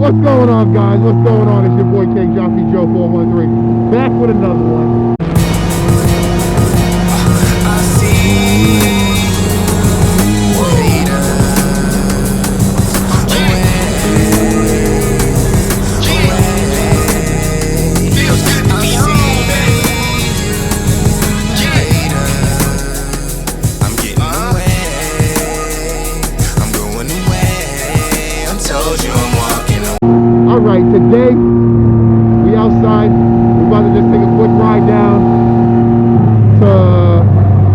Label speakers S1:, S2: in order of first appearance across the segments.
S1: What's going on, guys? What's going on? It's your boy King Jockey Joe 413 back with another one. Alright, today we outside. We're about to just take a quick ride down to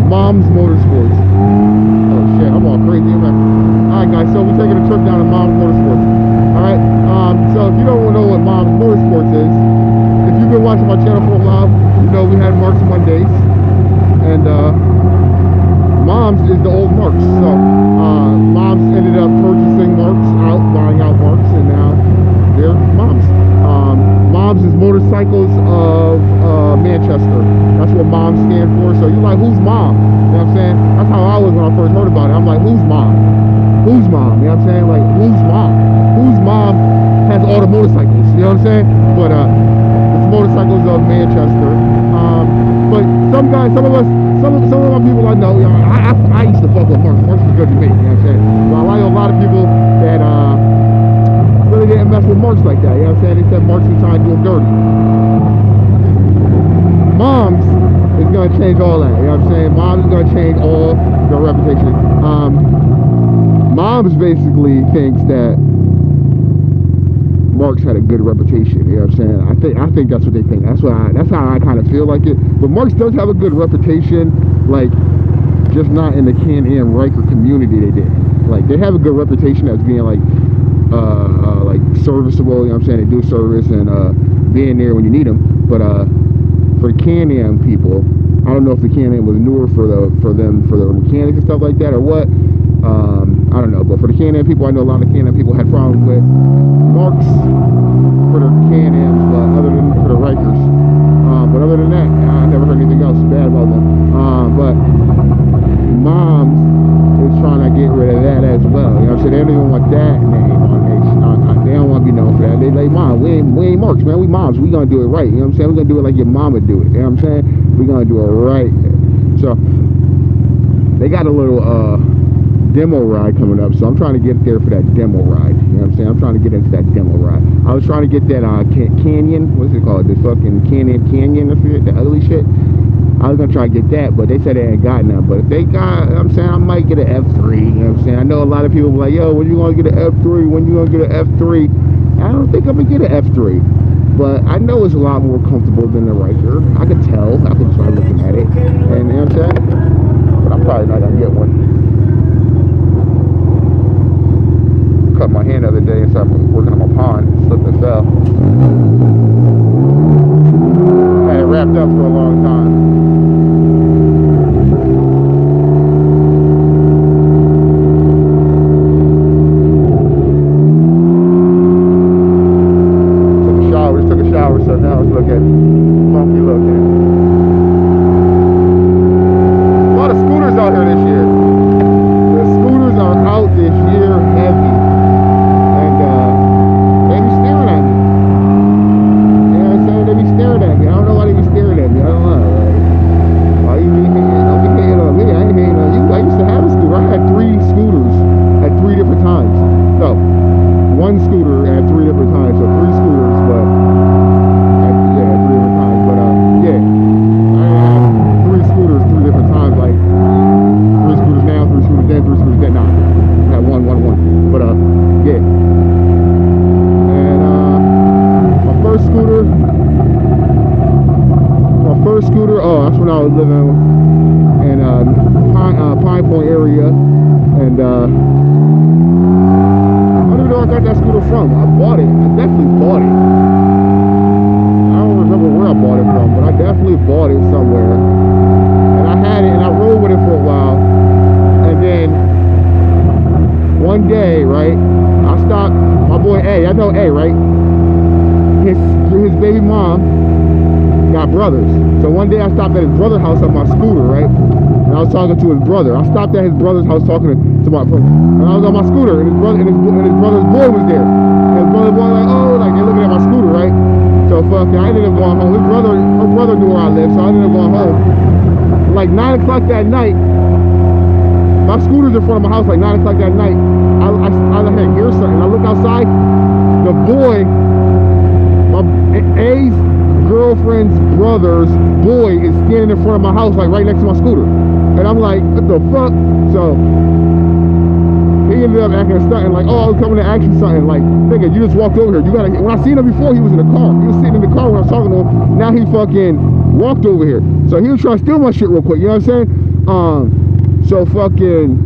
S1: Mom's Motorsports. Oh shit, I'm all crazy. Alright guys, so we're taking a trip down to Mom's Motorsports. Alright, so if you don't know what Mom's Motorsports is, if you've been watching my channel for a while, you know we had Marks Mondays. And Mom's is the old Marks. So Mom's ended up purchasing Marks out, buying out Marks, and now they're Mom's. Mom's is Motorcycles of Manchester. That's what Mom stands for. So you're like, who's Mom? You know what I'm saying? That's how I was when I first heard about it. I'm like, who's Mom? Who's Mom? You know what I'm saying? Like, who's Mom? Whose mom has all the motorcycles? You know what I'm saying? But it's Motorcycles of Manchester. But some guys, some of my people I know, you know, I used to fuck with Marks. Marks was good to me. You know what I'm saying? But I know a lot of people that really didn't mess with Marks like that, you know what I'm saying? They said Marks was trying to do them dirty. Mom's is going to change all that, you know what I'm saying? Mom's is going to change all their reputation. Mom's basically thinks that Marks had a good reputation, you know what I'm saying? I think that's what they think. That's how I kind of feel like it. But Marks does have a good reputation, like, just not in the Can-Am Ryker community they did. Like, they have a good reputation as being like serviceable, you know what I'm saying? They do service and being there when you need them. But for the Can-Am people, I don't know if the Can-Am was newer for the mechanics and stuff like that or what. I don't know, but for the Can-Am people, I know a lot of Can-Am people had problems with Marks for the Can-Ams, but other than for the Rykers. But other than that, I never heard anything else bad about them. But Mom's is trying to get rid of that as well. You know what I'm saying? They don't even want that name on it. They don't want to be known for that. They like, Mom, we ain't Marks, man. We Moms. We gonna do it right. You know what I'm saying? We're gonna do it like your mama do it. You know what I'm saying? We're gonna do it right. So they got a little demo ride coming up, so I'm trying to get there for that demo ride. You know what I'm saying? I'm trying to get into that demo ride. I was trying to get that Canyon, what's it called? The fucking Canyon, the ugly shit. I was gonna try to get that, but they said they ain't got none. But if they got, you know what I'm saying, I might get an F3. You know what I'm saying? I know a lot of people were like, yo, when you gonna get an F3? When you gonna get an F3? I don't think I'm gonna get an F3, but I know it's a lot more comfortable than the Ryker. I can tell. I can try looking at it, and you know what I'm saying? But I'm probably not gonna get one. Cut my hand the other day and started working on my pond, slipped and fell. I had it wrapped up for a long time. Took a shower, so now it's looking funky looking. A lot of scooters out here this year. The scooters are out this year heavy. One scooter at 3 different times, so 3 scooters, but at 3 different times. But yeah, I have 3 scooters 3 different times, like 3 scooters now, 3 scooters then, 3 scooters then. Nah, I had one. But yeah. And my first scooter. Oh, that's when I was living in Pine Point area, and I got that scooter from. I bought it. I definitely bought it. I don't remember where I bought it from, but I definitely bought it somewhere. And I had it, and I rode with it for a while. And then one day, right, I stopped. My boy A, I know A, right? His baby mom got brothers. So one day I stopped at his brother's house on my scooter, right? And I was talking to his brother. I stopped at his brother's house talking to my phone. And I was on my scooter, and his brother's boy was there. And his brother's boy like, oh, like they're looking at my scooter, right? So fuck it, I ended up going home. Her brother knew where I lived, so I ended up going home. Like 9 o'clock that night, my scooter's in front of my house. Like 9 o'clock that night, I hear something. I look outside. The boy, my A's girlfriend's brother's boy is standing in front of my house, like right next to my scooter. And I'm like, what the fuck? So he ended up acting a stunt, like, oh, I was coming to ask you something. Like, nigga, you just walked over here. You gotta. When I seen him before, he was in the car. He was sitting in the car when I was talking to him. Now he fucking walked over here. So he was trying to steal my shit real quick. You know what I'm saying? So fucking,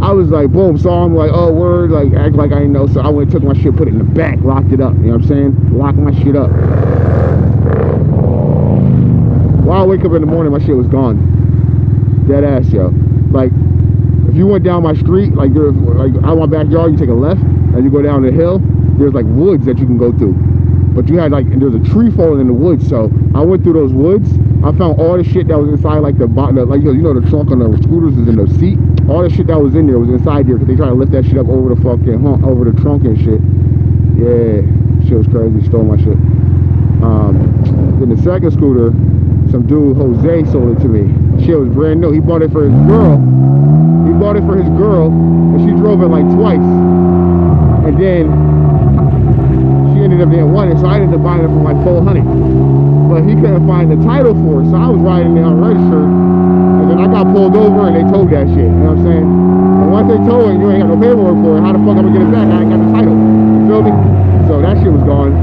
S1: I was like, boom. So I'm like, oh, word, like, act like I didn't know. So I went and took my shit, put it in the back, locked it up. You know what I'm saying? Locked my shit up. While I wake up in the morning, my shit was gone. Dead ass, yo. Like, if you went down my street, like out my backyard, you take a left, and you go down the hill, there's like woods that you can go through. But you had like, and there's a tree falling in the woods, so I went through those woods. I found all the shit that was inside, like the bottom, like, you know, the trunk on the scooters is in the seat. All the shit that was in there was inside there, because they try to lift that shit up over the fucking over the trunk and shit. Yeah, shit was crazy. Stole my shit. Then the second scooter, some dude Jose sold it to me. Shit was brand new. He bought it for his girl. He bought it for his girl, and she drove it like twice. And then she ended up didn't want it, so I ended up buying it for like $400. But he couldn't find the title for it, so I was riding there unregistered. And then I got pulled over, and they towed that shit. You know what I'm saying? And once they tow it, you ain't got no paperwork for it. How the fuck am I gonna get it back? I ain't got the title. You feel me? So that shit was gone.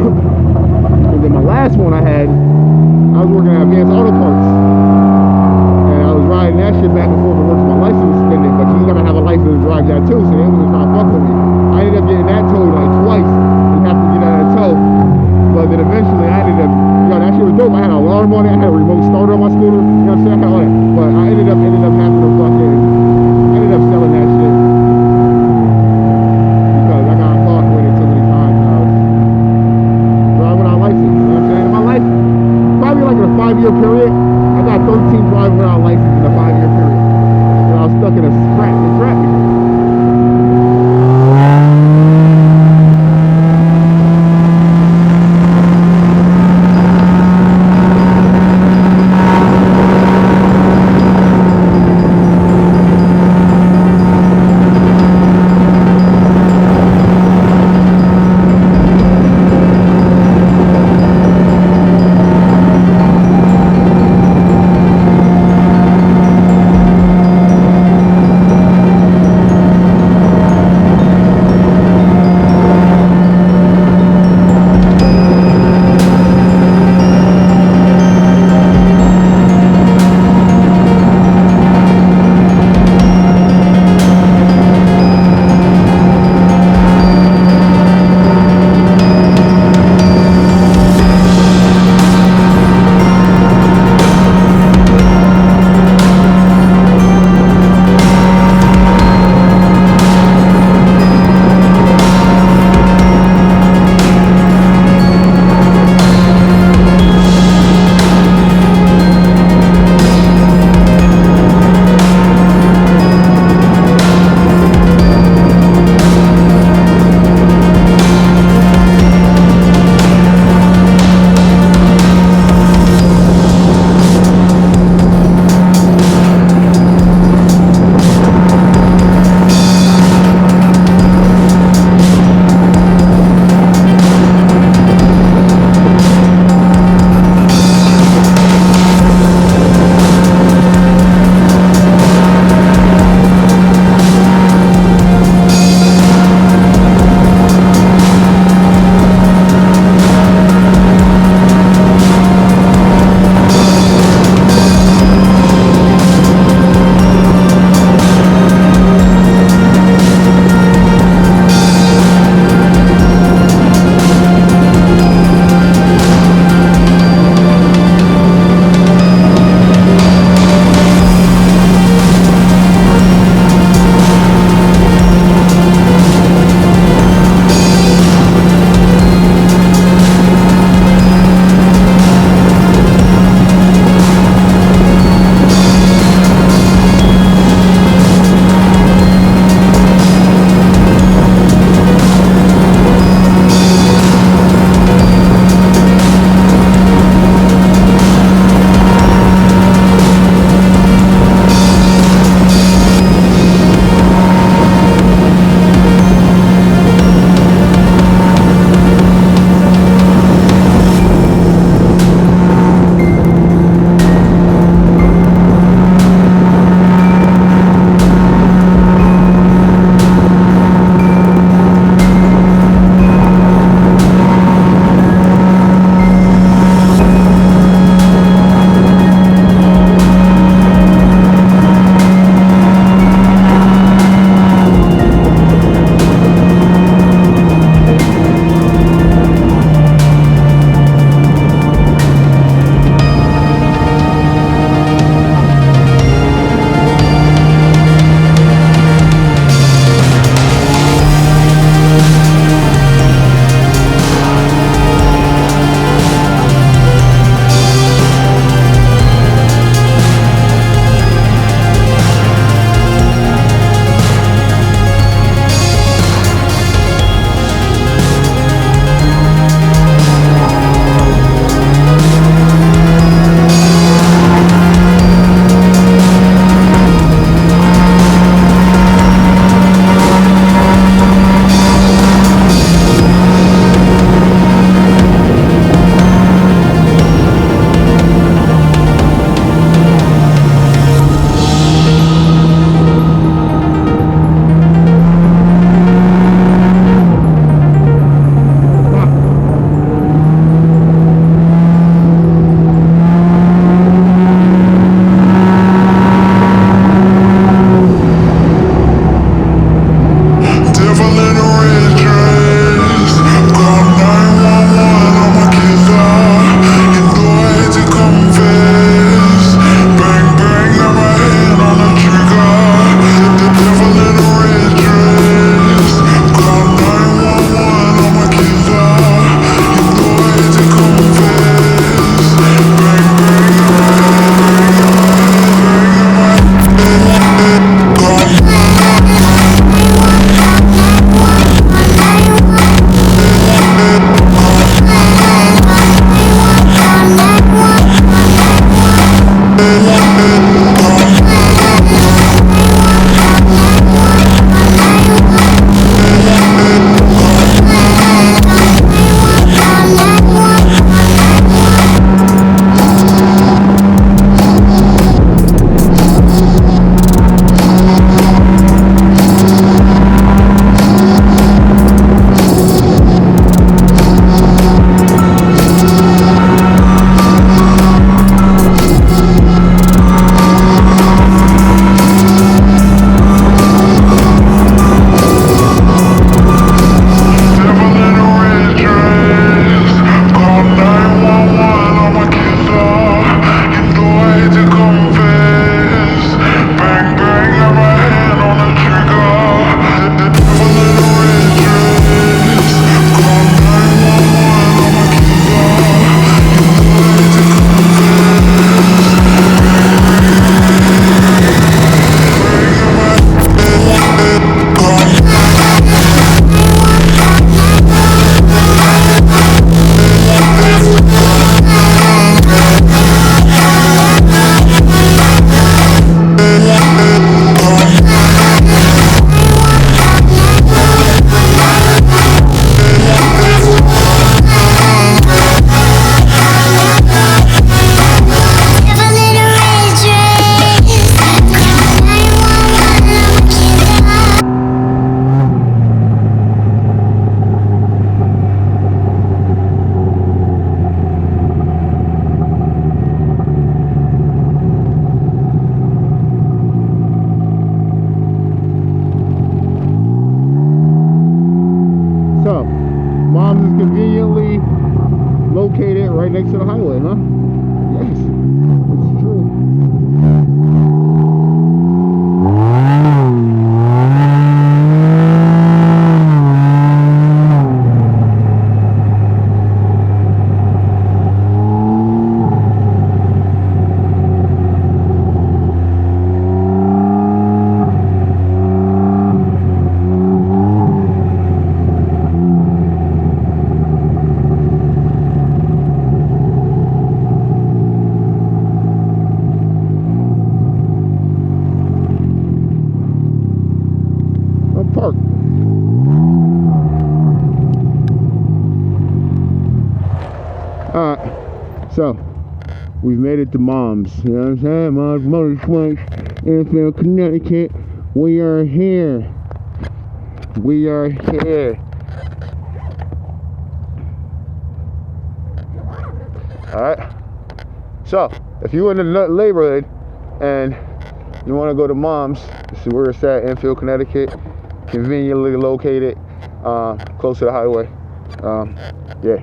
S1: And then my last one I had, I was working at Advanced Auto Parts, and I was riding that shit back and forth to work. My license was suspended, but you gotta have a license to drive that too, so they wasn't trying to fuck with me. I ended up getting that towed like twice and have to get out of the tow. But then eventually I ended up, yo, that shit was dope. I had an alarm on it, I had a remote starter on my scooter, you know what I'm saying? I had all that. But I ended up having to fucking, ended up selling that shit. Because I got caught with it too many times. Driving without license, you know what I'm saying? In my life, probably like in a 5-year period, I got 13 driving without license in a 5-year period. And I was stuck in a trap. They trapped me. right next to the highway, huh? Yes, it's true. Park. Alright, so we've made it to Mom's. You know what I'm saying? Mom's Motorsports, Enfield, Connecticut. We are here. We are here. Alright, so if you're in the neighborhood and you want to go to Mom's, this is where it's at, Enfield, Connecticut. Conveniently located, close to the highway. Yeah.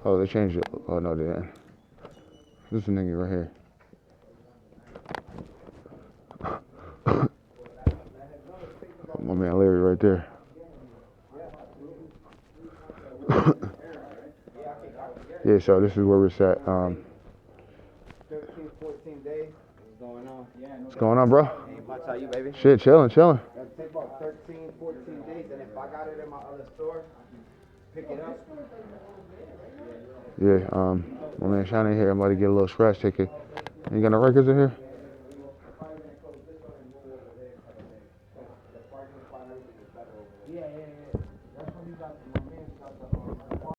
S1: Oh, they changed it. Oh no, they didn't. This is a nigga right here. My man Larry right there. Yeah, so this is where we're at.
S2: 13, 14 days. What's going on?
S1: What's going on, bro?
S2: Ain't much. How you, baby?
S1: Shit, chilling.
S2: It'll take about 13, 14 days, and if I got it in my other store, I can pick it up.
S1: Yeah, my man Shiny here. I'm about to get a little scratch ticket. You got no Rikers in here?